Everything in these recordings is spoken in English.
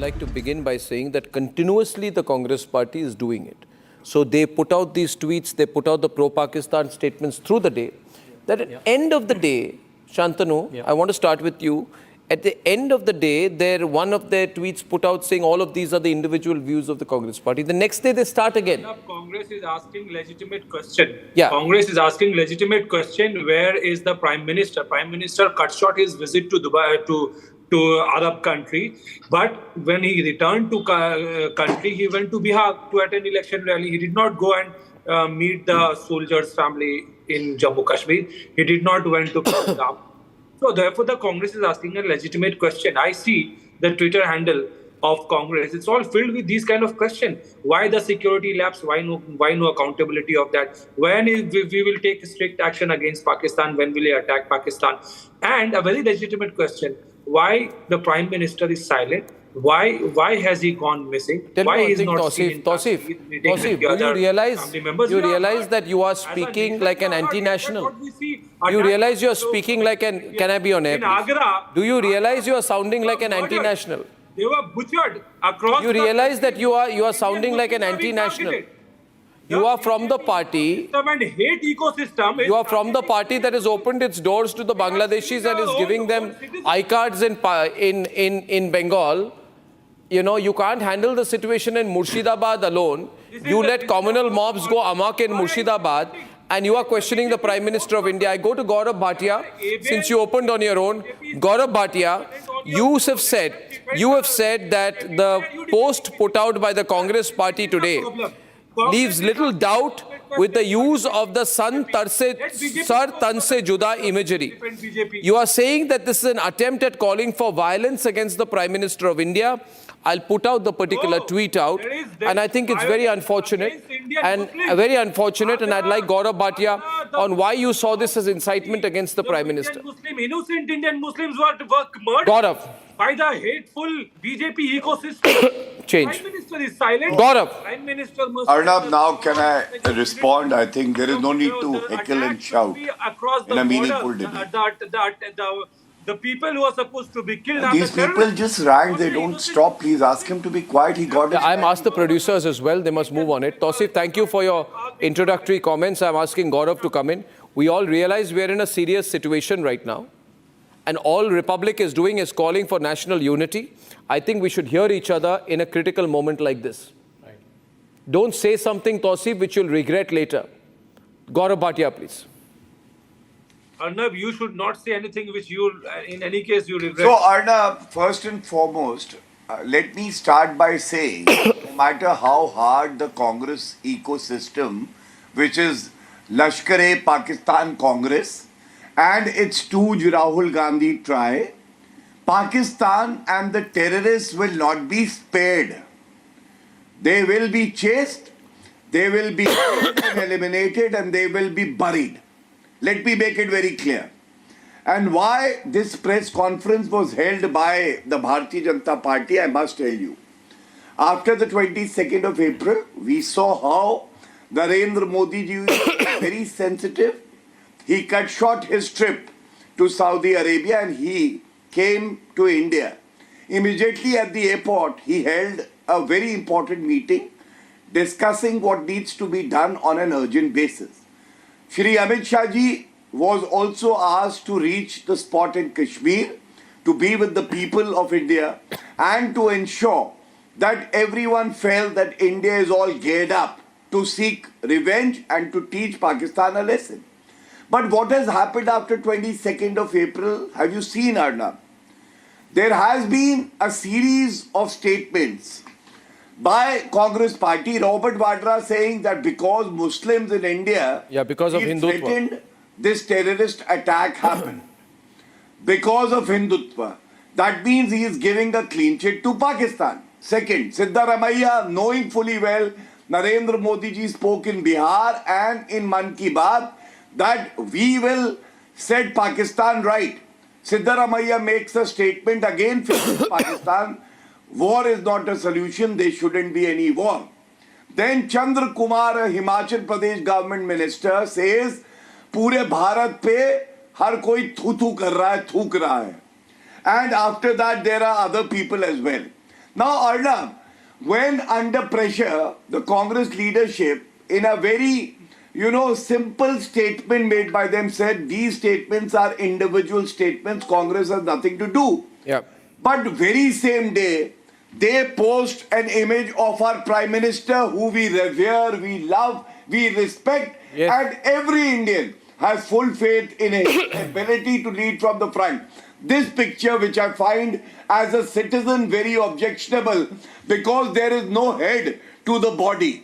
like to begin by saying that continuously the Congress party is doing it. So they put out these tweets, they put out the pro-Pakistan statements through the day. That at the end of the day, Shantanu, I want to start with you. At the end of the day, one of their tweets put out saying all of these are the individual views of the Congress party. The next day they start again. Congress is asking legitimate question. Yeah. Congress is asking legitimate question. Where is the Prime Minister? Prime Minister cut short his visit to Dubai to Arab country, but when he returned to country, he went to Bihar to attend election rally. He did not go and meet the soldiers' family in Jammu Kashmir. He did not went to Punjab. So therefore, the Congress is asking a legitimate question. I see the Twitter handle of Congress. It's all filled with these kind of questions. Why the security lapse? Why no accountability of that? When we will take strict action against Pakistan? When will we attack Pakistan? And a very legitimate question: why the Prime Minister is silent? Why has he gone missing? Why is not Tausif, you realize that you are speaking like an anti-national? You realize you are speaking like an... Can I be on air, please? Do you realize you are sounding like an anti-national? They were butchered across. You realize that you are sounding like an anti-national. You are from the party. You are from the party that has opened its doors to the Bangladeshis and is giving them I-cards in Bengal. You know, you can't handle the situation in Murshidabad alone. You let communal mobs go amok in Murshidabad, and you are questioning the Prime Minister of India. I go to Gaurav Bhatia, since you opened on your own. Gaurav Bhatia, you have said that the post put out by the Congress party today leaves little doubt with the use of the Sar Tan Se Juda imagery. You are saying that this is an attempt at calling for violence against the Prime Minister of India. I'll put out the particular tweet out, and I think it's very unfortunate, and I'd like Gaurav Bhatia on why you saw this as incitement against the Prime Minister. Innocent Indian Muslims were murdered Gaurav. by the hateful BJP ecosystem. Change. Prime Minister is silent. Gaurav. Prime Minister must... Arnab, now can I respond? I think there is no need to heckle and shout in a meaningful debate. The people who are supposed to be killed... These people just rang, they don't stop. Please ask him to be quiet. He got his... I'm asked the producers as well. They must move on it. Tausif, thank you for your introductory comments. I'm asking Gaurav to come in. We all realize we're in a serious situation right now. And all Republic is doing is calling for national unity. I think we should hear each other in a critical moment like this. Right. Don't say something, Tausif, which you'll regret later. Gaurav Bhatia, please. Arnab, you should not say anything which you, in any case, you regret. So, Arnab, first and foremost, let me start by saying, no matter how hard the Congress ecosystem, which is Lashkar-e-Pakistan Congress, and its stooge Rahul Gandhi try, Pakistan and the terrorists will not be spared. They will be chased, they will be eliminated, and they will be buried. Let me make it very clear. And why this press conference was held by the Bharatiya Janata Party, I must tell you. After the 22nd of April, we saw how Narendra Modi ji was very sensitive. He cut short his trip to Saudi Arabia and he came to India. Immediately at the airport, he held a very important meeting discussing what needs to be done on an urgent basis. Shri Amit Shah ji was also asked to reach the spot in Kashmir to be with the people of India and to ensure that everyone felt that India is all geared up to seek revenge and to teach Pakistan a lesson. But what has happened after 22nd of April, have you seen, Arnab? There has been a series of statements by Congress party, Robert Vadra saying that because Muslims in India, because of Hindutva, threatened this terrorist attack happened. Because of Hindutva. That means he is giving a clean chit to Pakistan. Second, Siddaramaiah, knowing fully well, Narendra Modi ji spoke in Bihar and in Man Ki Baat that we will set Pakistan right. Siddaramaiah makes a statement again for Pakistan. War is not a solution, there shouldn't be any war. Then Chandra Kumar, a Himachal Pradesh government minister, says, पूरे भारत पे हर कोई थू-थू कर रहा है, थूक रहा है. And after that, there are other people as well. Now, Arnab, when under pressure, the Congress leadership, in a very, simple statement made by them, said these statements are individual statements. Congress has nothing to do. Yeah. But very same day, they post an image of our Prime Minister who we revere, we love, we respect, Yes. and every Indian has full faith in his ability to lead from the front. This picture, which I find as a citizen very objectionable because there is no head to the body.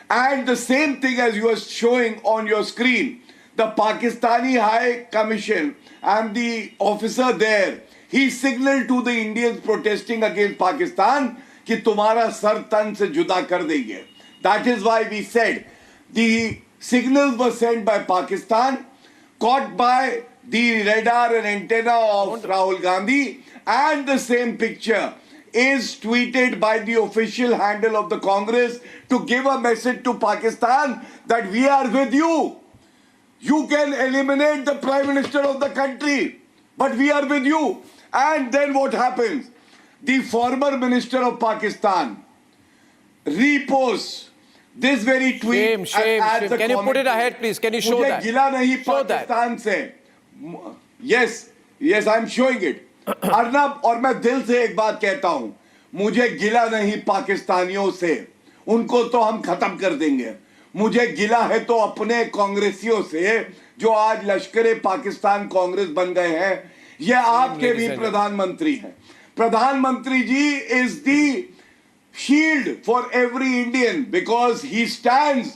And the same thing as you are showing on your screen, the Pakistani High Commission and the officer there, he signaled to the Indians protesting against Pakistan कि तुम्हारा sir तन से जुदा कर देंगे. That is why we said the signals were sent by Pakistan, caught by the radar and antenna of Rahul Gandhi, and the same picture is tweeted by the official handle of the Congress to give a message to Pakistan that we are with you. You can eliminate the Prime Minister of the country, but we are with you. And then what happens? The former Minister of Pakistan reposts this very tweet. Shame. and adds a Can you put it commentary. ahead, please? Can you show मुझे that? गिला नहीं Show that. Pakistan से. Yes, I'm showing it. Arnab, और मैं दिल से एक बात कहता हूं, मुझे गिला नहीं पाकिस्तानियों से, उनको तो हम खत्म कर देंगे. मुझे गिला है तो अपने कांग्रेसियों से जो आज लश्कर पाकिस्तान कांग्रेस बन गए हैं. ये आपके भी प्रधानमंत्री हैं. प्रधानमंत्री ji is the shield for every Indian because he stands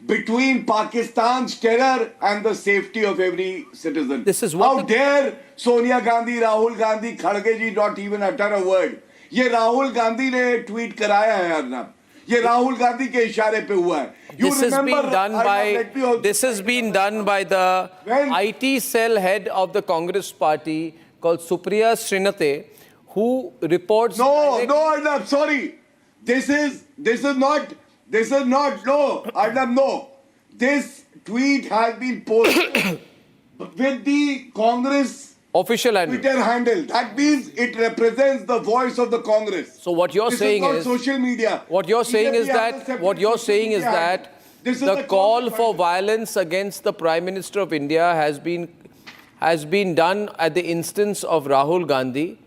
between Pakistan's terror and the safety of every citizen. This is what How dare Sonia Gandhi, Rahul Gandhi, Kharge ji not even utter a word. ये राहुल गांधी ने tweet कराया है अर्नब. ये राहुल गांधी के इशारे पे हुआ है. You This has been remember, done Arnab, by let me also- this has been done by the When- IT cell head of the Congress party called Supriya Srinathe, who reports. No, directly- Arnab, sorry. This is not, no, Arnab, no. This tweet has been posted with the Congress official handle. Twitter handle. That means it represents the voice of the Congress. So what you're This saying is not is social media. what you're saying BJP is has a that separate what you're social saying is media handle. that This is the call Congress for handle. violence against the Prime Minister of India has been done at the instance of Rahul Gandhi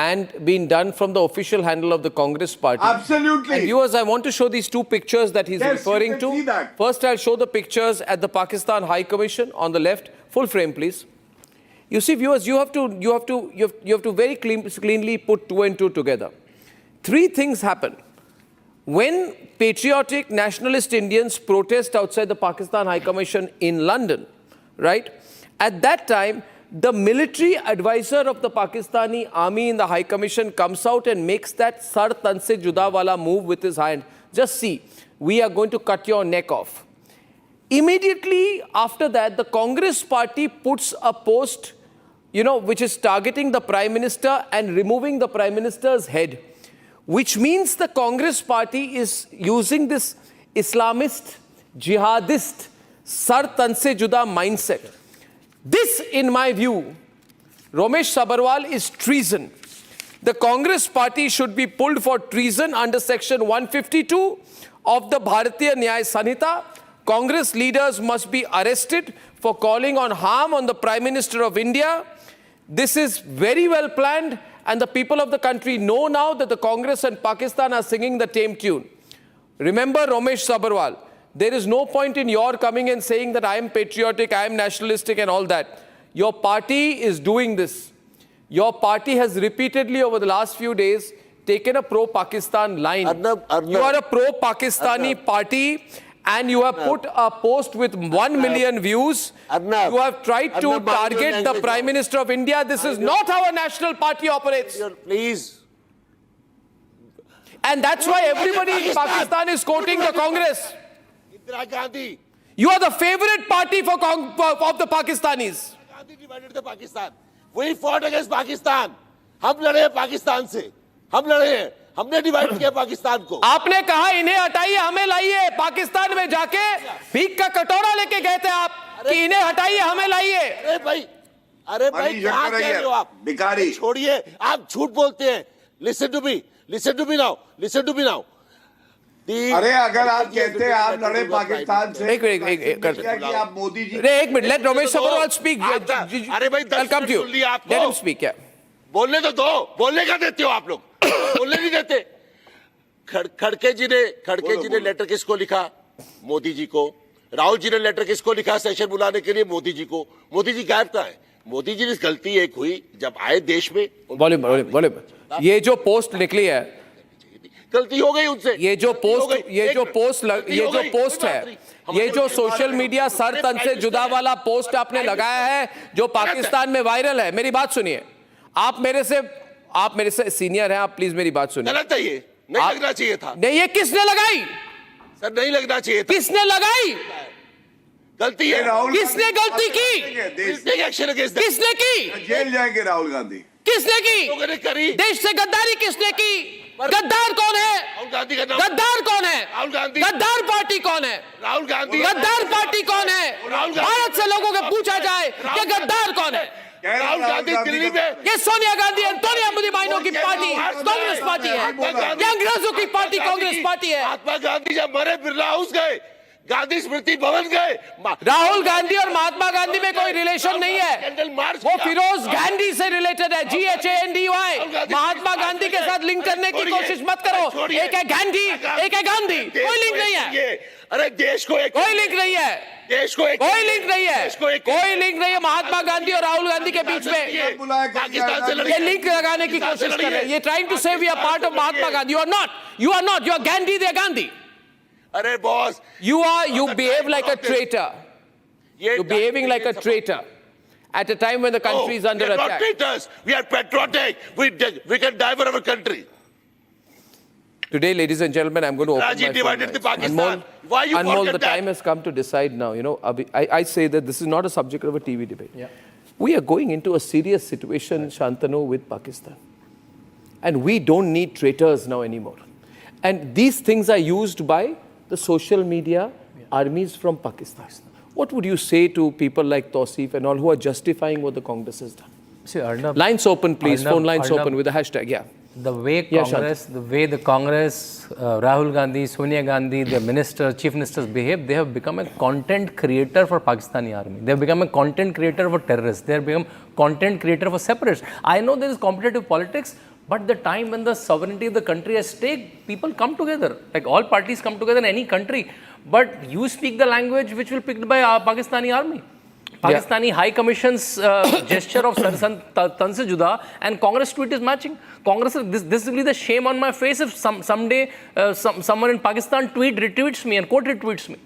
and been done from the official handle of the Congress party. Absolutely. And viewers, I want to show these two pictures that he's Yes, you referring can to. see that. First, I'll show the pictures at the Pakistan High Commission on the left. Full frame, please. You see, viewers, you have to very cleanly put two and two together. Three things happen. When patriotic nationalist Indians protest outside the Pakistan High Commission in London, right? At that time, the military advisor of the Pakistani army in the High Commission comes out and makes that sar tan se juda wala move with his hand. Just see, we are going to cut your neck off. Immediately after that, the Congress party puts a post, which is targeting the Prime Minister and removing the Prime Minister's head, which means the Congress party is using this Islamist, jihadist, sar tan se juda mindset. This, in my view, Ramesh Sabharwal, is treason. The Congress party should be pulled for treason under section 152 of the Bharatiya Nyaya Sanhita. Congress leaders must be arrested for calling on harm on the Prime Minister of India. This is very well planned, and the people of the country know now that the Congress and Pakistan are singing the same tune. Remember, Ramesh Sabharwal, there is no point in your coming and saying that I am patriotic, I am nationalistic and all that. Your party is doing this. Your party has repeatedly over the last few days taken a pro-Pakistan line. Arnab. You are a pro-Pakistani party and you have put a post with 1 million views. Arnab. You have tried to Arnab, target the language. Prime Minister of India. This is not how a national party operates. Please. And that's why everybody in Pakistan is quoting the Congress. Indira Gandhi. You are the favorite party of the Pakistanis. Gandhi divided the Pakistan. We fought against Pakistan. हम लड़े पाकिस्तान से. हम लड़े. हमने divide किया पाकिस्तान को. आपने कहा इन्हें हटाइए, हमें लाइए. पाकिस्तान में जाके भीख का कटोरा लेके गए थे आप कि इन्हें हटाइए, हमें लाइए. अरे भाई मनीष क्या अग्रवाल कह रहे हो आप? भिखारी. छोड़िए, आप झूठ बोलते हैं. Listen to me. Listen to me now. Listen to me now. अरे अगर आप कहते हैं आप लड़े पाकिस्तान से, एक मिनट कि आप मोदी जी, एक minute, let Ramesh Sabharwal speak. अरे भाई, 10 वेलकम टू यू, मिनट आपको। Let him speak. या बोलने तो दो, बोलने का देते हो आप लोग, बोलने नहीं देते। खड़के जी ने लेटर किसको लिखा? मोदी जी को। राहुल जी ने लेटर किसको लिखा सेशन बुलाने के लिए? मोदी जी को। मोदी जी गायब कहाँ है? मोदी जी ने गलती एक हुई जब आए देश में, बोले ये जो पोस्ट निकली है, गलती हो गई उनसे। ये जो पोस्ट है, ये जो सोशल मीडिया सर तन से जुदा वाला पोस्ट आपने लगाया है जो पाकिस्तान में वायरल है, मेरी बात सुनिए। आप मेरे से सीनियर हैं, आप प्लीज मेरी बात सुनिए। गलत है ये, नहीं लगना चाहिए था। नहीं, ये किसने लगाई? सर नहीं लगना चाहिए था। किसने लगाई? गलती है। किसने गलती की? किसने की? जेल जाएंगे राहुल गांधी। किसने की? लोगों ने करी। देश से गद्दारी किसने की? गद्दार कौन है? राहुल गांधी का नाम। गद्दार कौन है? राहुल गांधी। गद्दार पार्टी कौन है? राहुल गांधी। गद्दार पार्टी कौन है? राहुल गांधी। भारत से लोगों को पूछा जाए कि गद्दार कौन है? राहुल गांधी दिल्ली में। ये सोनिया गांधी एंटोनियो मुदिमाइनो की पार्टी कांग्रेस पार्टी है, ये अंग्रेजों की पार्टी कांग्रेस पार्टी है। महात्मा गांधी जब मरे बिरला हाउस गए, गांधी स्मृति भवन गए। राहुल गांधी और महात्मा गांधी में कोई रिलेशन नहीं है, कैंडल मार्च वो फिरोज गांधी से रिलेटेड है, GHANDY। महात्मा गांधी के साथ लिंक करने की कोशिश मत करो। एक है गांधी, एक है गांधी, कोई लिंक नहीं है। अरे देश को एक, कोई लिंक नहीं है, देश को एक, कोई लिंक नहीं है, देश को एक, कोई लिंक नहीं है महात्मा गांधी और राहुल गांधी के बीच में। पाकिस्तान से ये लिंक लगाने की कोशिश कर रहे हैं। ये trying to say we are part of Mahatma Gandhi. You are not, you are not, you are Gandhi, they Gandhi. अरे boss, You behave like a traitor. You're behaving like a traitor at a time when the country is under we are not attack. traitors. We are patriotic. We can die for our country. Today, ladies and gentlemen, I'm going to open Raji my divided phone the lines. Pakistan. Why you Anmol, forget the time that? has come to decide now. You know, I say that this is not a subject of a TV debate. Yeah. We are going into a serious situation, Shantanu, with Pakistan. And we don't need traitors now anymore. And these things are used by the social media armies from Pakistan. What would you say to people like Tausif and all who are justifying what the Congress has done? See, Arnab, Lines open, please. Arnab, Phone lines Arnab, open with the hashtag. Yeah. The way Yeah, the Congress, Rahul Gandhi, Sonia Gandhi, the minister, chief ministers behave, they have become a content creator for Pakistani army. They have become a content creator for terrorists. They have become content creator for separatists. I know there is competitive politics, but the time when the sovereignty of the country is at stake, people come together. Like all parties come together in any country. But you speak the language which will be picked by our Pakistani army. Pakistani High Commission's gesture of tan se juda and Congress tweet is matching. Congress, this will be the shame on my face if someday someone in Pakistan retweets me and quote retweets me.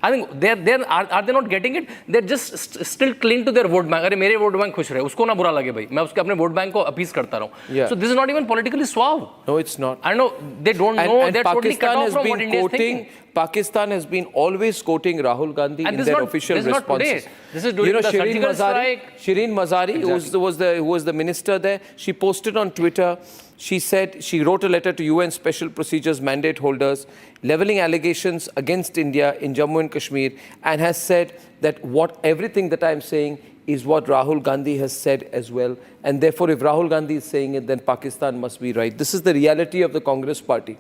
I think are they not getting it? They're just still cling to their vote bank. अरे मेरे vote bank खुश रहे, उसको ना बुरा लगे भाई, मैं उसके अपने vote bank को appease करता रहूँ. So this is not even politically suave. No, it's not. I know they don't know. And They're totally cut off from what India is thinking. Pakistan has been always quoting Rahul Gandhi And in this their is not- official this is not responses. today. This is during the surgical strike. Shireen Mazari, who was the minister there, she posted on Twitter. She said she wrote a letter to UN Special Procedures mandate holders, leveling allegations against India in Jammu and Kashmir, and has said that everything that I am saying is what Rahul Gandhi has said as well. And therefore, if Rahul Gandhi is saying it, then Pakistan must be right. This is the reality of the Congress party.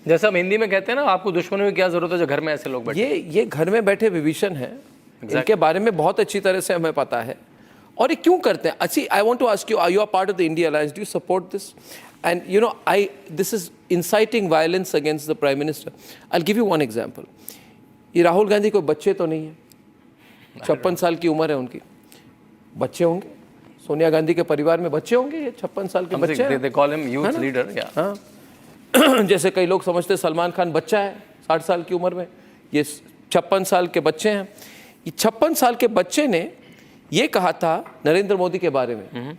जैसा हम हिंदी में कहते हैं ना, आपको दुश्मनों की क्या जरूरत है जो घर में ऐसे लोग बैठे. ये घर में बैठे विभीषण हैं. इनके बारे में बहुत अच्छी तरह से हमें पता है. और ये क्यों करते हैं? अच्छी, I want to ask you, are you a part of the India Alliance? Do you support this? And you know, this is inciting violence against the Prime Minister. I'll give you one example. ये राहुल गांधी कोई बच्चे तो नहीं है. 56 साल की उम्र है उनकी. बच्चे होंगे. सोनिया गांधी के परिवार में बच्चे होंगे. ये 56 साल के बच्चे हैं. They call him youth leader. Yeah. हाँ. जैसे कई लोग समझते सलमान खान बच्चा है 60 साल की उम्र में. ये 56 साल के बच्चे हैं. ये 56 साल के बच्चे ने ये कहा था नरेंद्र मोदी के बारे में.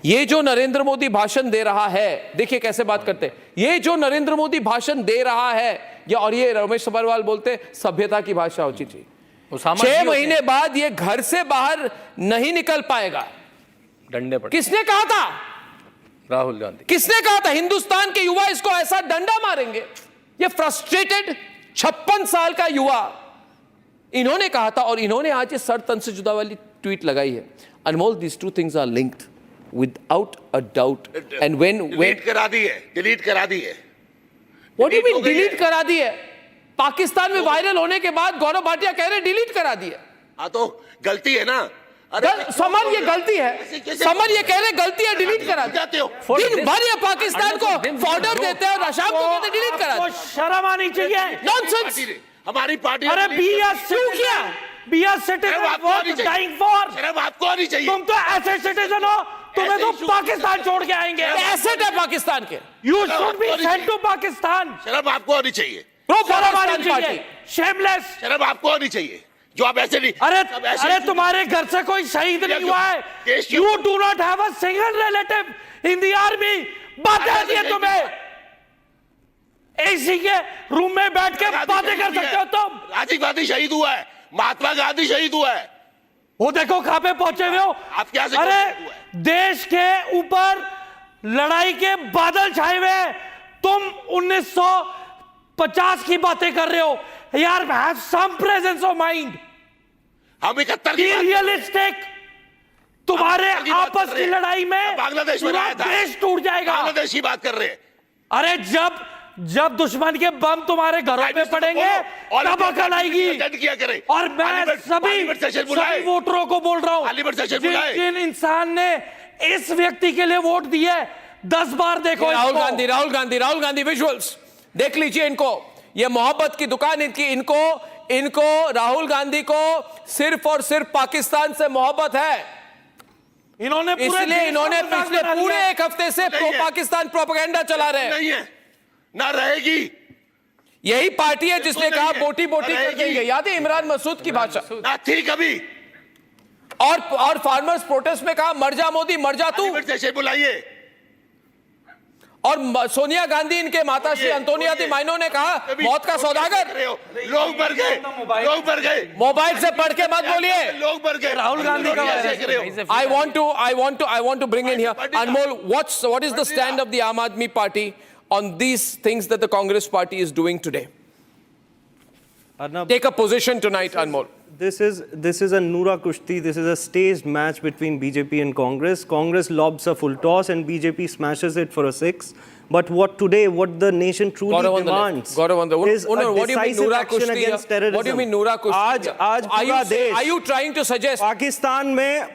ये जो नरेंद्र मोदी भाषण दे रहा है, देखिए कैसे बात करते हैं. ये जो नरेंद्र मोदी भाषण दे रहा है, और ये रमेश सबरवाल बोलते सभ्यता की भाषा होती थी. 6 महीने बाद ये घर से बाहर नहीं निकल पाएगा. डंडे पर. किसने कहा था? राहुल गांधी. किसने कहा था हिंदुस्तान के युवा इसको ऐसा डंडा मारेंगे? ये फ्रस्ट्रेटेड 56 साल का युवा, इन्होंने कहा था. और इन्होंने आज ये सर तन से जुदा वाली ट्वीट लगाई है. अनमोल, these two things are linked. without a doubt. And when delete करा दी है, डिलीट करा दी है। what do you delete mean हो गई डिलीट है। करा दी है? पाकिस्तान में वायरल होने के बाद गौरव भाटिया कह रहे डिलीट करा दी है। हाँ तो गलती है ना। समर ये गलती है, समर ये कह रहे गलती है, डिलीट करा दी। जाते हो। दिन भर ये पाकिस्तान को ऑर्डर देते हैं और शाम को कहते डिलीट करा आपको दी। शर्म आनी चाहिए। नॉनसेंस। हमारी पार्टी अरे be a citizen, be a citizen worth dying for. शर्म आपको आनी चाहिए। तुम तो ऐसे सिटीजन हो, तुम्हें तो पाकिस्तान छोड़ के आएंगे। एसेट है पाकिस्तान के। You should be sent to Pakistan. शर्म आपको आनी चाहिए। शर्म आनी चाहिए। शेमलेस। शर्म आपको आनी चाहिए जो आप ऐसे नहीं। अरे तुम्हारे घर से कोई शहीद नहीं हुआ है। You do not have a single relative in the army. बातें आती है तुम्हें। एसी के रूम में बैठ के बातें कर सकते हो तुम। राजीव गांधी शहीद हुआ है, महात्मा गांधी शहीद हुआ है। वो देखो कहां पे पहुंचे हुए हो आप क्या से अरे पहुंचे हुए हैं? देश के ऊपर लड़ाई के बादल छाए हुए हैं। तुम 1950 की बातें कर रहे हो यार। Have some presence of mind. हम 71 की बात- रियलिस्टिक। तुम्हारे की बात कर आपस रहे की हैं। लड़ाई में बांग्लादेश में पूरा आया था। देश टूट जाएगा। बांग्लादेश की बात कर रहे हैं। अरे जब दुश्मन के बम तुम्हारे घरों पे पड़ेंगे तब अकल आएगी। अटेंड किया करें। और मैं सभी वोटरों को बोल रहा हूं पार्लियामेंट सेशन बुलाए। जिन इंसान ने इस व्यक्ति के लिए वोट दिया है 10 बार देखो राहुल इसको। गांधी विजुअल्स देख लीजिए इनको। ये मोहब्बत की दुकान इनकी। इनको राहुल गांधी को सिर्फ और सिर्फ पाकिस्तान से मोहब्बत है। इन्होंने इसलिए इन्होंने पिछले पूरे एक हफ्ते से नहीं है। पाकिस्तान प्रोपेगेंडा चला रहे हैं। नहीं है ना रहेगी। यही पार्टी है जिसने नहीं कहा है। बोटी बोटी कर रहेगी। देंगे। याद है इमरान मसूद की भाषा। ना थी कभी। और फार्मर्स प्रोटेस्ट में कहा मर जा मोदी मर जा तू। पार्लियामेंट सेशन बुलाइए। और सोनिया गांधी इनके माता श्री अंतोनिया दी माइनो ने कहा मौत का सौदागर। लोग मर गए, लोग मर गए। मोबाइल से पढ़ के मत बोलिए। लोग मर गए। राहुल गांधी का I want to bring in here. Anmol, what is the stand of the Aam Aadmi Party on these things that the Congress Party is doing today? Arnab, Take a position tonight, Anmol. this is a Noora Kushti. This is a staged match between BJP and Congress. Congress lobs a full toss and BJP smashes it for a 6. But what the nation truly Gaurav on the left. demands Gaurav on the is what do you mean decisive Noora action Kushti? against terrorism. What do you mean Noora Kushti? आज पूरा देश Are you trying to suggest?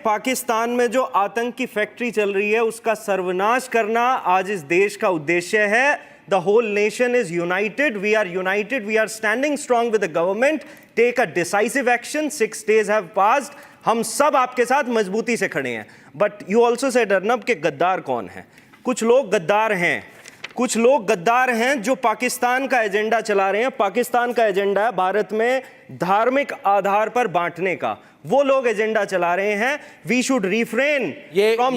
Pakistan में जो आतंक की factory चल रही है उसका सर्वनाश करना आज इस देश का उद्देश्य है। The whole nation is united. We are united. We are standing strong with the government. Take a decisive action. 6 days have passed. हम सब आपके साथ मजबूती से खड़े हैं. But you also said Arnab कि गद्दार कौन है? कुछ लोग गद्दार हैं जो पाकिस्तान का एजेंडा चला रहे हैं। पाकिस्तान का एजेंडा है भारत में धार्मिक आधार पर बांटने का। वो लोग एजेंडा चला रहे हैं। We should refrain from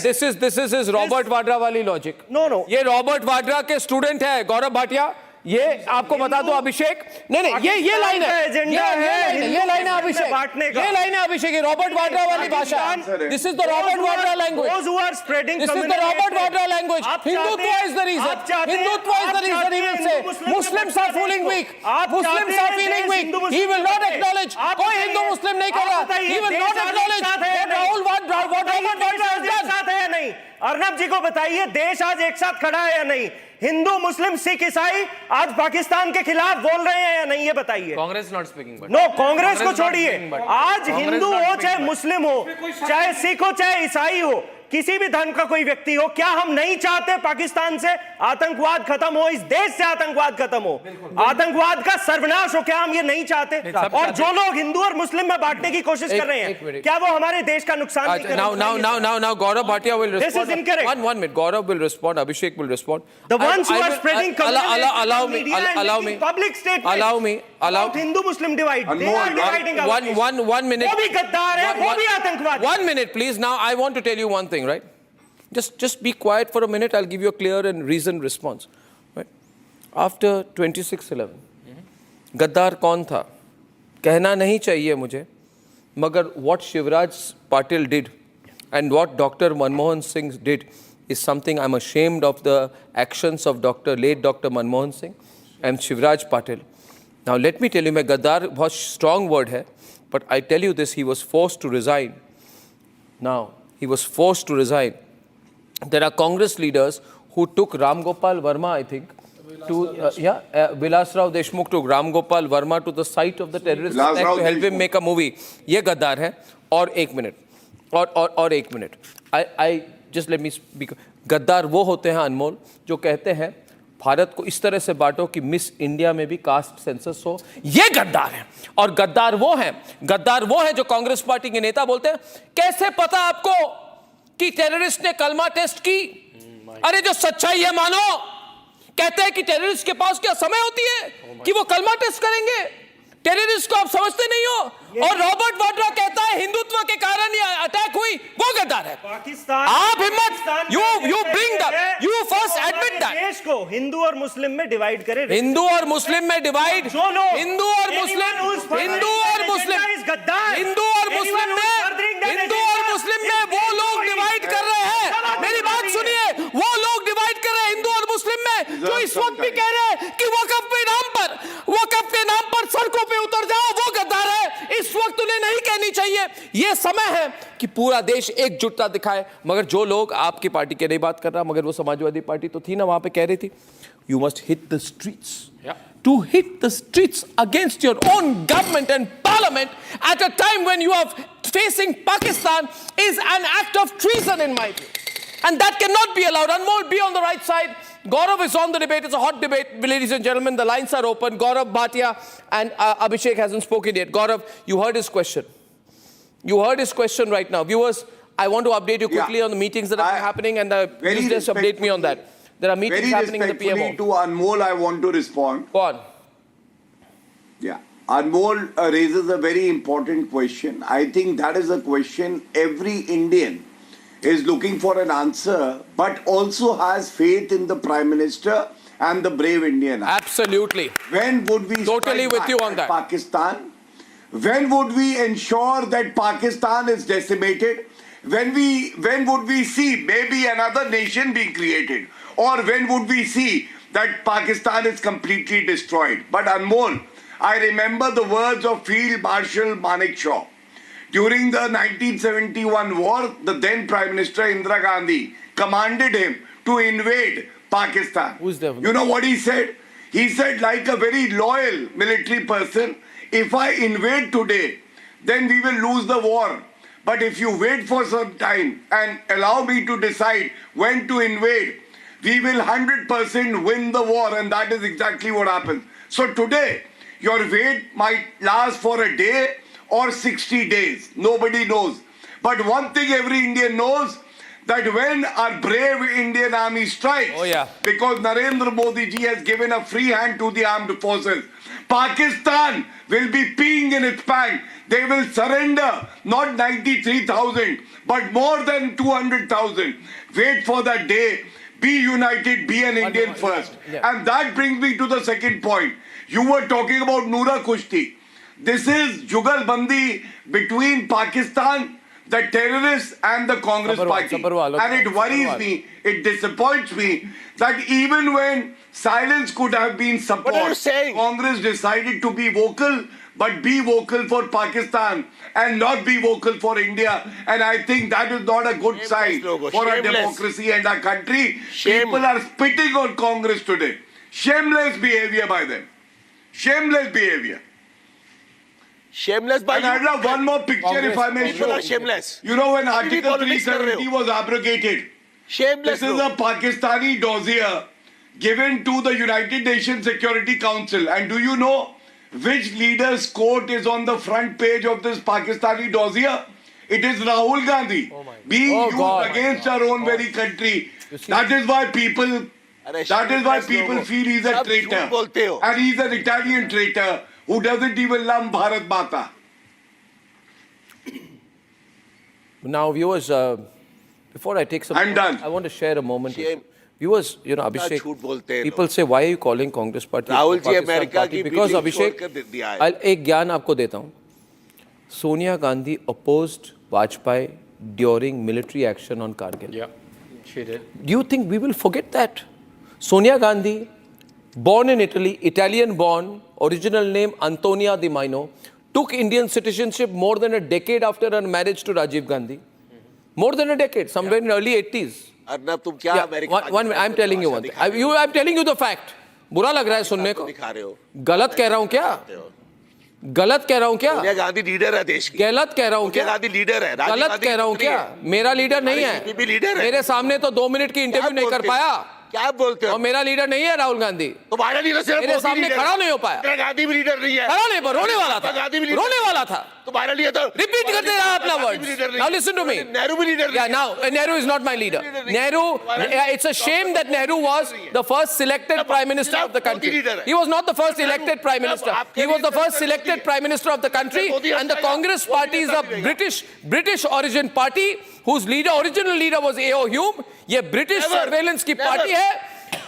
this is his Robert Vadra वाली लॉजिक। नो ये रॉबर्ट वाड्रा के स्टूडेंट है गौरव भाटिया। ये आपको बता दो अभिषेक। नहीं ये लाइन है। ये लाइन है अभिषेक। ये लाइन है अभिषेक। ये रॉबर्ट वाड्रा वाली भाषा। This is the Robert Vadra language. This is the Robert Wada language. Hindutva is the reason. Hindutva is the reason he will say. Muslims are feeling weak. Muslims are feeling weak. He will not acknowledge. कोई हिंदू मुस्लिम नहीं कर रहा. He will not acknowledge what Rahul Wada has done. नहीं अर्नब जी को बताइए देश आज एक साथ खड़ा है या नहीं? हिंदू मुस्लिम सिख ईसाई आज पाकिस्तान के खिलाफ बोल रहे हैं या नहीं? ये बताइए। Congress not speaking but no Congress को छोड़िए। आज हिंदू हो चाहे मुस्लिम हो चाहे सिख हो चाहे ईसाई हो किसी भी धर्म का कोई व्यक्ति हो, क्या हम नहीं चाहते पाकिस्तान से आतंकवाद खत्म हो, इस देश से आतंकवाद खत्म हो, आतंकवाद का सर्वनाश हो? क्या हम ये नहीं चाहते? और जो लोग हिंदू और मुस्लिम में बांटने की कोशिश कर रहे हैं क्या वो हमारे देश का नुकसान नहीं कर रहे? Now Gaurav Bhatia will respond. This is incorrect. One minute. Gaurav will respond. Abhishek will respond. The ones who are spreading allow me. public statements Allow me. about Hindu-Muslim divide. They are dividing our nation. One minute. वो भी गद्दार है, वो भी आतंकवादी। 1 minute, please. Now I want to tell you one thing, right? Just be quiet for a minute. I'll give you a clear and reasoned response. Right? After 26/11, गद्दार कौन था? कहना नहीं चाहिए मुझे, मगर what Shivraj Patil did and what Dr. Manmohan Singh did is something I'm ashamed of the actions of late Dr. Manmohan Singh and Shivraj Patil. Now let me tell you, मैं गद्दार बहुत strong word है, but I tell you this, he was forced to resign Now, he was forced to resign. There are Congress leaders who took Ram Gopal Verma, I think, Vilas Rao Deshmukh took Ram Gopal Verma to the site of the terrorist Vilas attack Rao to help him Deshmukh. make a movie. ये गद्दार है. और एक minute. और एक minute. I just let me speak. गद्दार वो होते हैं अनमोल जो कहते हैं भारत को इस तरह से बांटो कि मिस इंडिया में भी कास्ट सेंसस हो. ये गद्दार है. और गद्दार वो है जो कांग्रेस पार्टी के नेता बोलते हैं कैसे पता आपको कि टेररिस्ट ने कलमा टेस्ट की. अरे जो सच्चाई है मानो. कहते हैं कि टेररिस्ट के पास क्या समय होती है कि वो कलमा टेस्ट करेंगे. टेररिस्ट को आप समझते नहीं हो. और रॉबर्ट वाड्रा कहता है हिंदुत्व के कारण ये अटैक हुई. वो गद्दार है. पाकिस्तान आप हिम्मत you bring that. You first admit that. देश को हिंदू और मुस्लिम में डिवाइड करे. हिंदू और मुस्लिम में डिवाइड. जो लोग हिंदू और मुस्लिम में वो लोग डिवाइड कर रहे हैं. मेरी बात सुनिए. वो लोग डिवाइड कर रहे हैं हिंदू और मुस्लिम में जो इस वक्त भी कह रहे हैं कि वक़्फ़ के नाम पर सड़कों पे उतर जाओ. वो गद्दार है. इस वक्त उन्हें नहीं कहनी चाहिए. ये समय है कि पूरा देश एकजुटता दिखाए. मगर जो लोग आपकी पार्टी के नहीं बात कर रहा, मगर वो समाजवादी पार्टी तो थी ना वहां पे कह रही थी you must hit the streets. To hit the streets against your own government and parliament at a time when you are facing Pakistan is an act of treason in my view. And that cannot be allowed. Anmol, be on the right side. Gaurav is on the debate. It's a hot debate, ladies and gentlemen. The lines are open. Gaurav Bhatia and Abhishek hasn't spoken yet. Gaurav, you heard his question. You heard his question right now. Viewers, I want to update you quickly on the meetings that are happening and please just update me on that. There are meetings happening in the PMO. Very respectfully to Anmol, I want to respond. Go on. Yeah. Anmol raises a very important question. I think that is a question every Indian is looking for an answer, but also has faith in the Prime Minister and the brave Indian. Absolutely. When would we Totally strike with back you on at that. Pakistan? When would we ensure that Pakistan is decimated? When would we see maybe another nation being created? Or when would we see that Pakistan is completely destroyed? But Anmol, I remember the words of Field Marshal Manekshaw. During the 1971 war, the then Prime Minister Indira Gandhi commanded him to invade Pakistan. Who's the- You know what he said? He said, like a very loyal military person, if I invade today, then we will lose the war. But if you wait for some time and allow me to decide when to invade, we will 100% win the war, and that is exactly what happens. So today, your wait might last for a day or 60 days. Nobody knows. But one thing every Indian knows, that when our brave Indian army strikes, because Narendra Modi ji has given a free hand to the armed forces, Pakistan will be peeing in its pants. They will surrender not 93,000, but more than 200,000. Wait for that day. Be united, be an Indian first. And that brings me to the second point. You were talking about Noora Kushti. This is Jugalbandi between Pakistan, the terrorists and the Congress party. And it worries me, it disappoints me that even when silence could have been support, What are you saying? Congress decided to be vocal, but be vocal for Pakistan and not be vocal for India. And I think that is not a good sign logo. for our Shameless. democracy and our country. Shame. People are spitting on Congress today. Shameless behavior by them. Shameless behavior. Shameless by And I'd love one more picture if I may People show. are shameless. You know when TV Article politics कर रहे हो। 370 was abrogated, Shameless. this is a Pakistani dossier given to the United Nations Security Council. And do you know which leader's quote is on the front page of this Pakistani dossier? It is Rahul Gandhi being used against our own very country. That is why people feel he's a सब traitor. झूठ बोलते हो। And he's an Italian traitor who doesn't even love Bharat Mata. Now, viewers, before I take some, I'm done. I want to share a moment. with Shame. you. Viewers, you know, Abhishek, झूठ बोलते हैं people say, why are you calling Congress party? Rahul ji Pakistan America party? की Because meeting Abhishek, छोड़कर दे दिया है। I'll एक ज्ञान आपको देता हूँ. Sonia Gandhi opposed Vajpayee during military action on Kargil. Yeah, she did. Do you think we will forget that? Sonia Gandhi, born in Italy, Italian born, original name Antonia Di Maino, took Indian citizenship more than a decade after her marriage to Rajiv Gandhi. More than a decade, somewhere in early 80s. Arnab तुम क्या Yeah, America I'm telling you one thing. I'm telling you the fact. बुरा लग रहा है सुनने को. दिखा रहे हो? गलत कह रहा हूँ क्या? गलत कह रहा हूँ क्या? सोनिया गांधी लीडर है देश की। गलत कह रहा हूँ सोनिया क्या? गांधी लीडर है। राजीव गलत गांधी कह रहा हूँ पुत्री क्या? है। मेरा लीडर नहीं हमारी बीजेपी लीडर है. है। मेरे सामने तो 2 मिनट की इंटरव्यू नहीं कर पाया. क्या बोलते हो? और मेरा लीडर नहीं है राहुल गांधी. तुम्हारा लीडर सिर्फ मेरे मोदी सामने लीडर खड़ा है। नहीं हो पाया. इंदिरा गांधी भी लीडर नहीं है। खड़ा नहीं, पर रोने वाला था. गांधी भी लीडर रोने वाला था. तुम्हारे लिए तो Repeat करते रहा अपना words. Now listen to me. Nehru भी leader Yeah, now Nehru is not my leader. Nehru, it's a shame that Nehru was the first selected prime minister of the country. He was not the first elected prime minister. He was the first selected prime minister of the country, and the Congress party is a British origin party whose original leader was A.O. Hume. ये British surveillance की party है.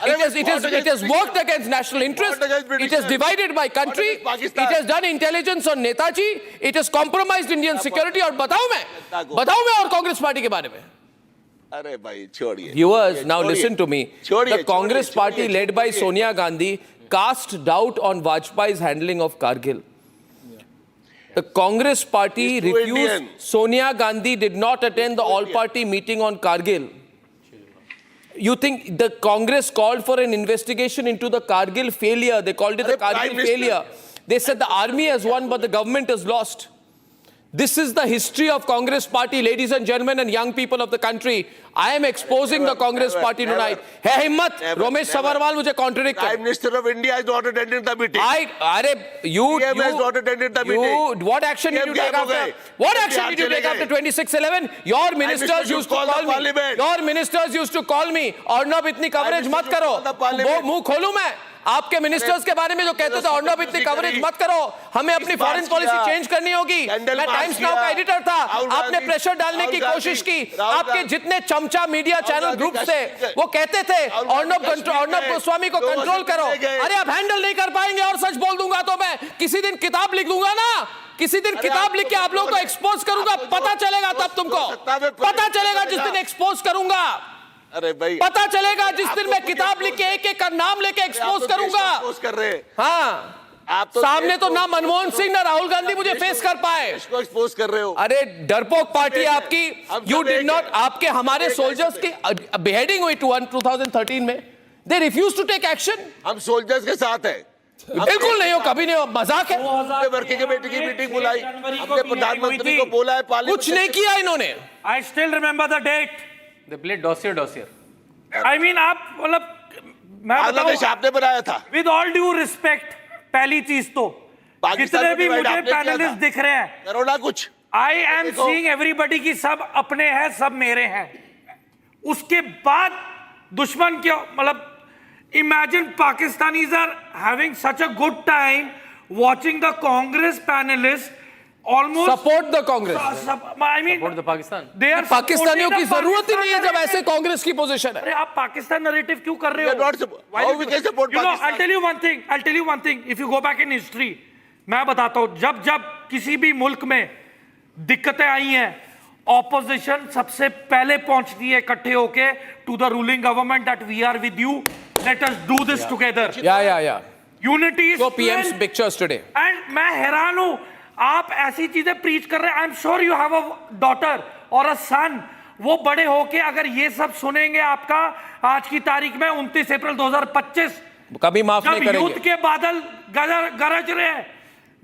It has worked against national interest. It has divided my country. It has done intelligence on Netaji. It has compromised Indian security. और बताऊं मैं और Congress party के बारे में. अरे भाई छोड़िए. Viewers, now listen to me. छोड़िए, The Congress छोड़िए, party छोड़िए, led by छोड़िए. Sonia Gandhi cast doubt on Vajpayee's handling of Kargil. The Congress party It's too refused. Indian. Sonia Gandhi did not attend the all-party meeting on Kargil. You think the Congress called for an investigation into the Kargil failure? They called it the Prime Kargil Minister. failure. They said the army has won, but the government has lost. This is the history of Congress party, ladies and gentlemen and young people of the country. I am exposing the Congress party tonight. Hai himmat, Ramesh Savarwal mujhe contradict Prime kar. Minister of India has not attended the meeting. You PM has not attended the meeting. what action did you PM take gab ho after? gaye. What PM action did you chale take after gaye. 2611? Your ministers Minister used to should call call the me. parliament. Your ministers used to call me. Arnab इतनी coverage Minister मत should करो. call the parliament. मुंह खोलूं मैं? आपके ministers के बारे में जो कहते थे अर्नब इतनी कवरेज मत करो. हमें अपनी फॉरेन पॉलिसी चेंज करनी होगी. मैं टाइम्स नाउ का एडिटर था. आपने प्रेशर डालने की कोशिश की. आपके जितने चमचा मीडिया चैनल ग्रुप्स थे वो कहते थे अर्नब गोस्वामी को कंट्रोल करो. अरे अब हैंडल नहीं कर पाएंगे और सच बोल दूंगा तो मैं किसी दिन किताब लिख दूंगा ना. किसी दिन किताब लिख के आप लोगों को एक्सपोज करूंगा. पता चलेगा तब तुमको. पता चलेगा जिस दिन एक्सपोज करूंगा. अरे भाई पता चलेगा जिस दिन मैं किताब लिख के एक का नाम लेके एक्सपोज करूंगा. एक्सपोज कर रहे हैं. हाँ, आप तो सामने तो ना मनमोहन सिंह ना राहुल गांधी मुझे फेस कर पाए. इसको एक्सपोज कर रहे हो. अरे डरपोक पार्टी आपकी. You did not. आपके हमारे सोल्जर्स की बेहेडिंग हुई 2013 में. They refuse to take action. हम सोल्जर्स के साथ हैं. बिल्कुल नहीं हो, कभी नहीं हो. मजाक है. हमने वर्किंग कमेटी की मीटिंग बुलाई. हमने प्रधानमंत्री को बोला है. कुछ नहीं किया इन्होंने. I still remember the date. They played dossier. I mean, आप मतलब मैं बांग्लादेश बताऊं, आपने बनाया था. with all due respect, पहली चीज तो पाकिस्तान जितने को भी divide मुझे आपने किया पैनलिस्ट था. दिख रहे हैं, करो ना कुछ. I am देखो. seeing everybody की सब अपने हैं, सब मेरे हैं. उसके बाद दुश्मन क्या मतलब imagine Pakistanis are having such a good time watching the Congress panelists almost support the Congress. I mean Support the Pakistan. they are पाकिस्तानियों की supporting the जरूरत ही नहीं है जब Pakistan ऐसे कांग्रेस की पोजीशन है. अरे आप पाकिस्तान नैरेटिव क्यों कर रहे We are हो? not support- Why how do we you- can support You know, Pakistan? I'll tell you one thing. If you go back in history, मैं बताता हूँ जब किसी भी मुल्क में दिक्कतें आई हैं, ऑपोजिशन सबसे पहले पहुंचती है इकट्ठे होके to the ruling government that we are with you, let us do this together. Yeah unity is So PM's pictures today. And मैं हैरान हूं आप ऐसी चीजें प्रीच कर रहे हैं. I am sure you have a daughter और अ सन. वो बड़े होके अगर ये सब सुनेंगे आपका आज की तारीख में 29 अप्रैल 2025 कभी माफ नहीं जब करेंगे. युद्ध के बादल गरज रहे हैं,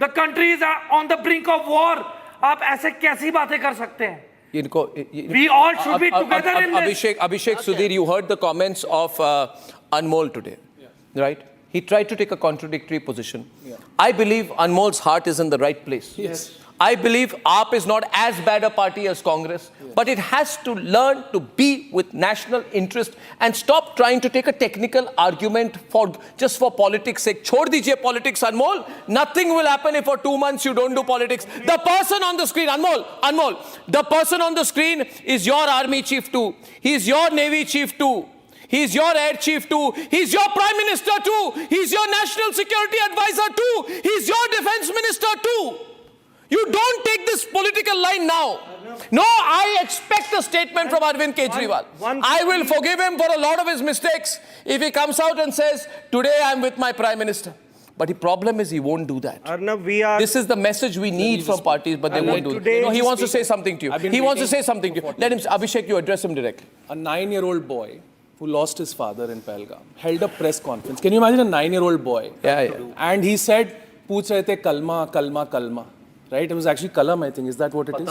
the country is on the brink of war, आप ऐसे कैसी बातें कर सकते हैं? इनको We all should be together in this. Abhishek Sudhir, you heard the comments of Anmol today, right? He tried to take a contradictory position. I believe Anmol's heart is in the right place. Yes. I believe AAP is not as bad a party as Congress, but it has to learn to be with national interest and stop trying to take a technical argument just for politics' sake. Chhod dijiye politics, Anmol. Nothing will happen if for 2 months you don't do politics. The person on the screen, Anmol, the person on the screen is your army chief too. He's your navy chief too. He's your air chief too. He's your prime minister too. He's your national security advisor too. He's your defense minister too. You don't take this political line now. No, I expect a statement from Arvind Kejriwal. I will forgive him for a lot of his mistakes if he comes out and says, today I'm with my prime minister. But the problem is he won't do that. Arnab, we are. This is the message we need from parties, but they won't do today- it. No, he wants to say something to you. I've been He wants to waiting say something to you. Let him, Abhishek, you address him directly. A 9-year-old boy who lost his father in Pahalgam held a press conference. Can you imagine a 9-year-old boy? Yeah. And he said, "Pooch rahe the kalma, kalma, kalma." Right? It was actually kalam, I think. Is that what it is?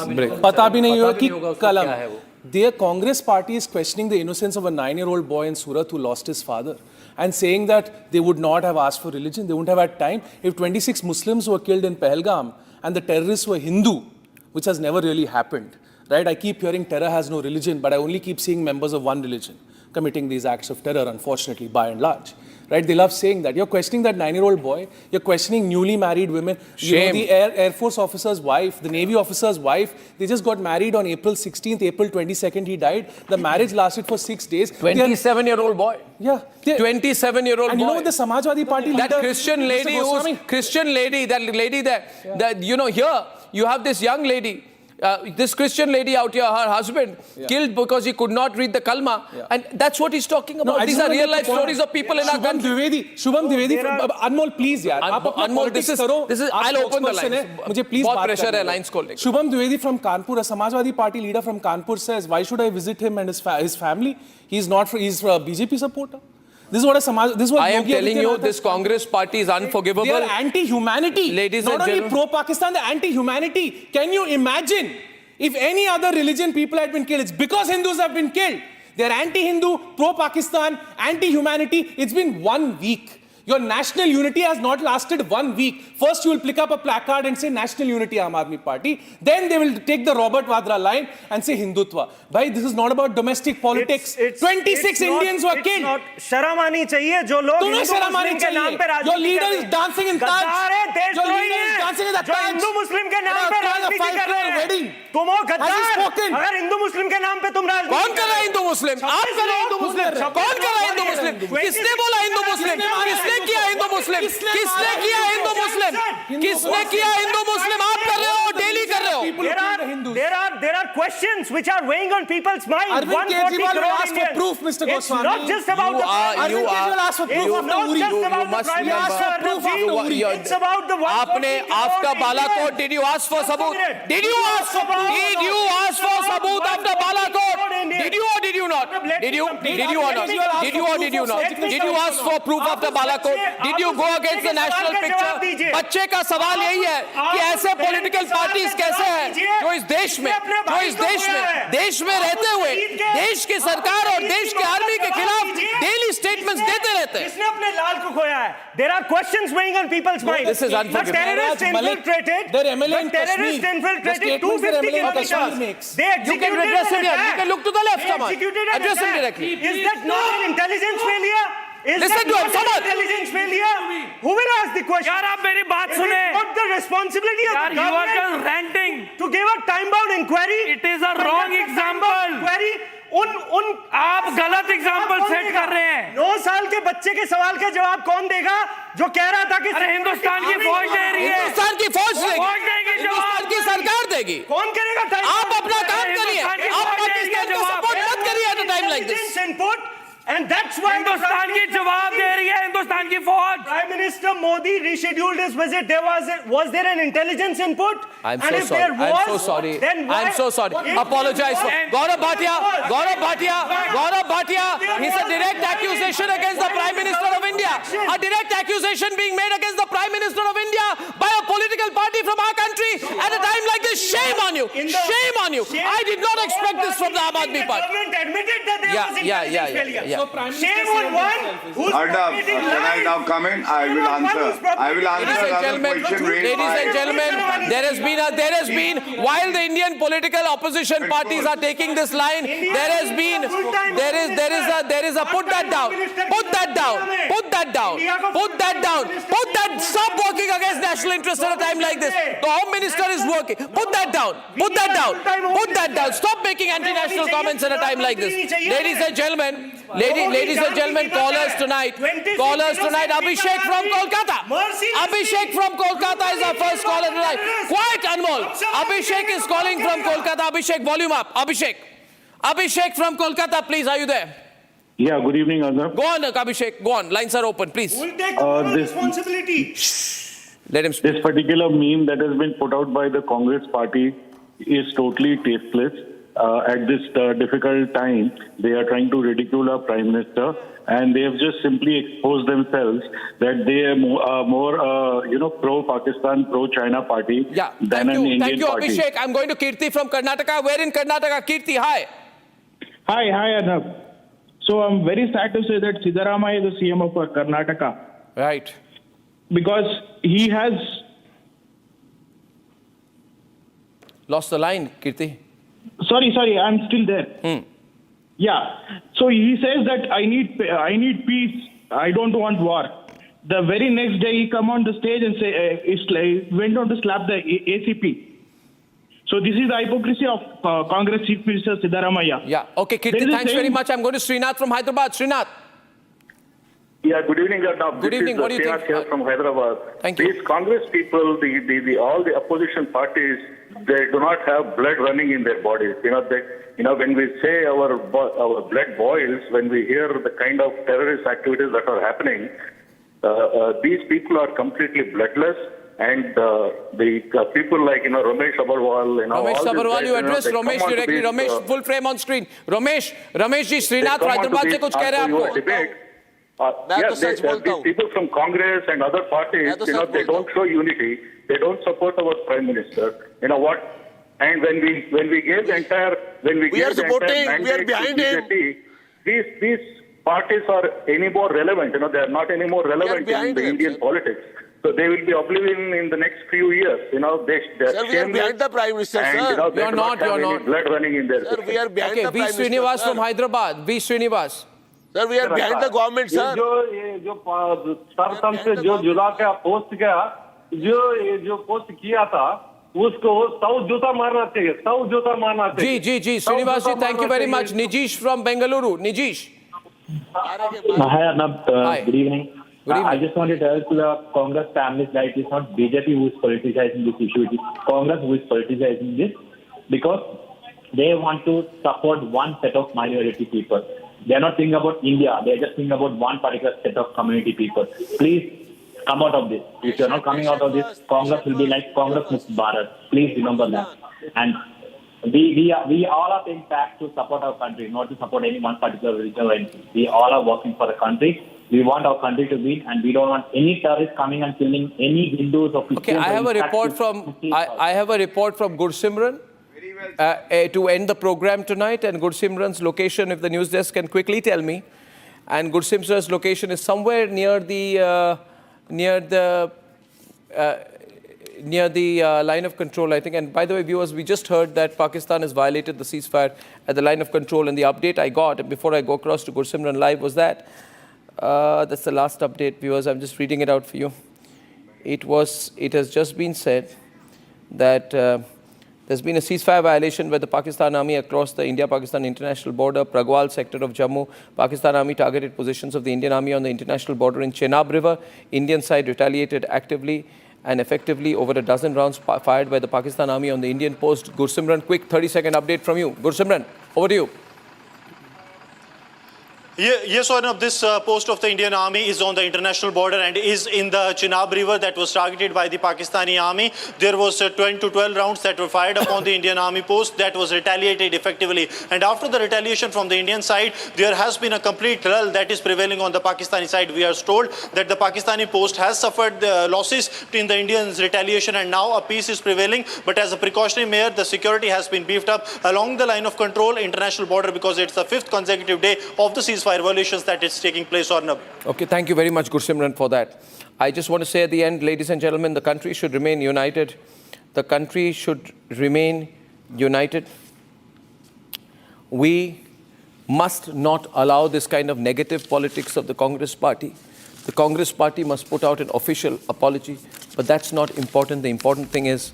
Pata bhi nahi hoga ki kalam. Their Congress party is questioning the innocence of a 9-year-old boy in Surat who lost his father and saying that they would not have asked for religion. They wouldn't have had time. If 26 Muslims were killed in Pahalgam and the terrorists were Hindu, which has never really happened, right? I keep hearing terror has no religion, but I only keep seeing members of one religion committing these acts of terror, unfortunately, by and large. Right? They love saying that. You're questioning that 9-year-old boy. You're questioning newly married women. You know, Shame. the Air Force officer's wife, the Navy officer's wife, they just got married on April 16th, April 22nd, he died. The marriage lasted for 6 days. 27-year-old boy. Yeah. 27-year-old boy. And you know what the Samajwadi Party That leader, Christian lady Mr. Goswami, that lady there, that, you know, here, you have this young lady, this Christian lady out here, her husband, killed because he could not read the kalma. And that's what he's talking about. I These just are wanna real make life the point. stories of people in our country. Shubham Dwivedi, Anmol, please, yaar. आप अपना Anmol, politics this is, करो. आप I'll open the spokesperson lines. है. मुझे please बहुत बात pressure करने है दो. lines खोलने की. Shubham Dwivedi from Kanpur, a Samajwadi Party leader from Kanpur says, why should I visit him and his family? He's a BJP supporter. This is what I am Yogi telling you, Adityanath this has- Congress party is unforgivable. They are anti-humanity. Ladies Not and only gentlemen. pro-Pakistan, they're anti-humanity. Can you imagine if any other religion people had been killed? It's because Hindus have been killed. They're anti-Hindu, pro-Pakistan, anti-humanity. It's been 1 week. Your national unity has not lasted 1 week. First, you will pick up a placard and say National Unity Aam Aadmi Party. Then they will take the Robert Vadra line and say Hindutva. Bhai, this is not about domestic politics. 26 Indians were killed. शर्म आनी चाहिए जो लोग तुम्हें हिंदू शर्म आनी मुस्लिम के नाम चाहिए. पे राजनीति Your leader कर रहे is हैं. dancing in Taj. गद्दार है, देशद्रोही Your leader is है. dancing in the जो Taj. हिंदू मुस्लिम के नाम पे Trying a राजनीति कर 5-crore रहे हैं. wedding. तुम हो Has he गद्दार. spoken? अगर हिंदू मुस्लिम के नाम पे तुम राजनीति कौन कर रहा है हिंदू मुस्लिम? आप कर रहे हैं हिंदू मुस्लिम? कौन कर रहा है हिंदू मुस्लिम? किसने बोला हिंदू मुस्लिम? किसने किया हिंदू मुस्लिम? किसने किया हिंदू मुस्लिम? किसने किया हिंदू मुस्लिम? आप कर रहे हो, डेली कर रहे हो. There are questions which are weighing on people's minds. Arvind 140 Kejriwal will crore ask for Indians. proof, Mr. It's Goswami. not just about the Arvind Kejriwal asked for proof It's of the not Uri. just You about the must Prime remember. Minister Proof of Rajiv. the Uri. It's about the 140 आपने after crore Balakot Indians. did you ask for sabut? Just a minute. Did you ask for sabut after Balakot? Did you or did you not? Did you or not? Did you or did you not? Did you ask for proof after Balakot? Did you go against the national picture? बच्चे का सवाल यही है कि ऐसे political parties कैसे हैं जो इस देश में रहते हुए देश की सरकार और देश की आर्मी के खिलाफ डेली स्टेटमेंट्स देते रहते हैं. किसने अपने लाल को खोया है? There are questions weighing on people's minds. this is unforgivable. The terrorists infiltrated. Their MLA in The terrorists Kashmir. infiltrated The statements their 250 MLA in Kashmir kilometers. makes. They You executed can address an him here. You attack. can look to the left, They come on. executed an Address him attack. directly. Is that not an intelligence failure? Is Listen that to him, not come an on. intelligence failure? Who will ask the question? यार आप मेरी बात Is सुने. it not the responsibility of यार the you are just government ranting. to give a time-bound inquiry? It is a wrong Conduct a time-bound example. inquiry. आप गलत example set कर रहे हैं. 9 साल के बच्चे के सवाल का जवाब कौन देगा जो कह रहा था कि अरे हिंदुस्तान की फौज दे रही है. हिंदुस्तान की फौज देगी, फौज देगी हिंदुस्तान की सरकार देगी. कौन करेगा time आप bound? अपना काम करिए. हिंदुस्तान की आप फौज देगी पाकिस्तान को जवाब. सपोर्ट मत करिए at a time like this. Intelligence input, and that's why the Hindustan की जवाब दे रही है हिंदुस्तान की फौज. Prime Minister Modi rescheduled his visit. Was there an intelligence input? I'm And so if sorry. there I'm was, so sorry. then why? I'm so sorry. If Apologize for there was- Gaurav Bhatia. It's a direct accusation against the Prime Minister of India. A direct accusation being made against the Prime Minister of India by a political party from our country at a time like this. Shame on you. Shame on you. I did not expect this from the Aam Aadmi The Party. government admitted that there Yeah, was yeah, intelligence yeah, failure. yeah. So Prime Minister Shame on said one who's Arnab, propagating can I lies. now come in? I will Shame on one answer. who's propagating I will answer Ladies and another gentlemen, question raised ladies by... and gentlemen, there has been, while the Indian political opposition parties are taking this line, there is a put that down. Stop working against national interest at a time like this. The Home Minister is working. Put that down. Stop making anti-national comments at a time like this. Ladies and gentlemen, callers tonight, Abhishek from Kolkata is our first caller tonight. Quiet, Anmol. Abhishek is calling from Kolkata. Abhishek, volume up. Abhishek from Kolkata, please, are you there? Yeah, good evening, Arnab. Go on, Abhishek. Go on. Lines are open, please. Who will take the moral this- responsibility? Let him speak. This particular meme that has been put out by the Congress party is totally tasteless. At this difficult time, they are trying to ridicule our Prime Minister, and they have just simply exposed themselves that they are more pro-Pakistan, pro-China party Yeah, than thank an you. Indian Thank you, party. Abhishek. I'm going to Kirti from Karnataka. Where in Karnataka? Kirti, hi. Hi, Arnab. So I'm very sad to say that Siddaramaiah is the CM of Karnataka Right. because he has. Lost the line, Kirti. Sorry, I'm still there. Yeah. So he says that I need peace. I don't want war. The very next day he come on the stage and went on to slap the ACP. So this is the hypocrisy of Congress Chief Minister Siddaramaiah. Yeah. Okay, There Kirti, is a thanks very saying- much. I'm going to Srinath from Hyderabad. Srinath. Yeah, good evening, Arnab. Good evening. What do you think? Here from Hyderabad. Thank you. These Congress people, all the opposition parties, they do not have blood running in their bodies. When we say our blood boils, when we hear the kind of terrorist activities that are happening, these people are completely bloodless. And the people like Ramesh Agarwal, Ramesh all these Sabharwal, guys, you address they come Ramesh on to directly. these, Ramesh, full frame on screen. Ramesh ji, Srinath they come on to Hyderabad से these- कुछ कह रहे हैं your आपको? debate. मैं तो सच बोलता these हूँ। people from Congress and other parties, मैं तो सच they बोलता don't show unity. They don't support our Prime Minister. You know what? And when we gave the entire, We are supporting, we are mandate to behind him. BJP, these parties are any more relevant. They are not any more relevant in behind the him, Indian sir. politics. So they will be oblivion in the next few years. They're Sir, we are shameless behind the Prime Minister, and, sir. they You're do not, have you're any not. blood running in their Sir, we are behind Okay, the V. Prime Minister. Srinivas sir. from Hyderabad. V. Srinivas. Sir, we are behind the government, sir. जो सरपंच से जो जुड़ा का post किया जो post किया था उसको 100 जूता मारना चाहिए 100 जूता मारना चाहिए जी. Srinivas ji, thank you very much. Nijish from Bengaluru. Nijish. Hi Arnab, Hi. good evening. Good evening. I just want to tell to the Congress families that it's not BJP who is politicizing this issue, it is Congress who is politicizing this because they want to support one set of minority people. They are not thinking about India, they are just thinking about one particular set of community people. Please come out of this. If you are not coming out of this, Congress will be like Congress Mukt Bharat. Please remember that. And we all are paying tax to support our country, not to support any one particular religion or anything. We all are working for the country. We want our country to win, and we don't want any terrorists coming and killing any Hindus or Christians. Okay, I have or a in report fact, from Muslims I have a report from Gursimran to end the program tonight, and Gursimran's location, if the news desk can quickly tell me, and Gursimran's location is somewhere near the line of control, I think. And by the way, viewers, we just heard that Pakistan has violated the ceasefire at the line of control, and the update I got before I go across to Gursimran live was that. That's the last update, viewers. I'm just reading it out for you. It has just been said that there's been a ceasefire violation where the Pakistan Army across the India-Pakistan international border, Pragwal sector of Jammu. Pakistan Army targeted positions of the Indian Army on the international border in Chenab River. Indian side retaliated actively and effectively over a dozen rounds fired by the Pakistan Army on the Indian post. Gursimran, quick 30-second update from you. Gursimran, over to you. Yes, Arnab, this post of the Indian Army is on the international border and is in the Chenab River that was targeted by the Pakistani Army. There was 10 to 12 rounds that were fired upon the Indian Army post that was retaliated effectively. And after the retaliation from the Indian side, there has been a complete lull that is prevailing on the Pakistani side. We are told that the Pakistani post has suffered losses in the Indians' retaliation and now a peace is prevailing. But as a precautionary measure, the security has been beefed up along the line of control, international border, because it's the 5th consecutive day of the ceasefire violations that is taking place, Arnab. Okay, thank you very much, Gursimran, for that. I just want to say at the end, ladies and gentlemen, the country should remain united. The country should remain united. We must not allow this kind of negative politics of the Congress party. The Congress party must put out an official apology, but that's not important. The important thing is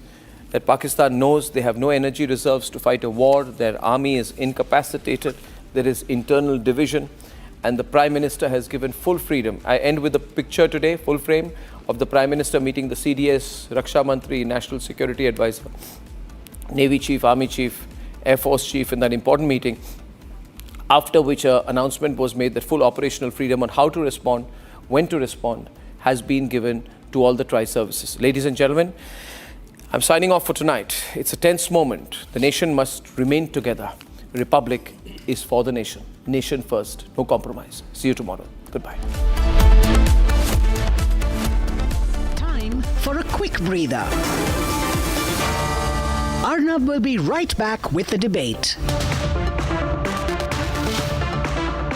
that Pakistan knows they have no energy reserves to fight a war. Their army is incapacitated. There is internal division, and the Prime Minister has given full freedom. I end with a picture today, full frame, of the Prime Minister meeting the CDS, Raksha Mantri, National Security Advisor, Navy Chief, Army Chief, Air Force Chief in that important meeting. after which an announcement was made that full operational freedom on how to respond, when to respond, has been given to all the tri-services. Ladies and gentlemen, I'm signing off for tonight. It's a tense moment. The nation must remain together. Republic is for the nation. Nation first, no compromise. See you tomorrow. Goodbye. Time for a quick breather. Arnab will be right back with the debate.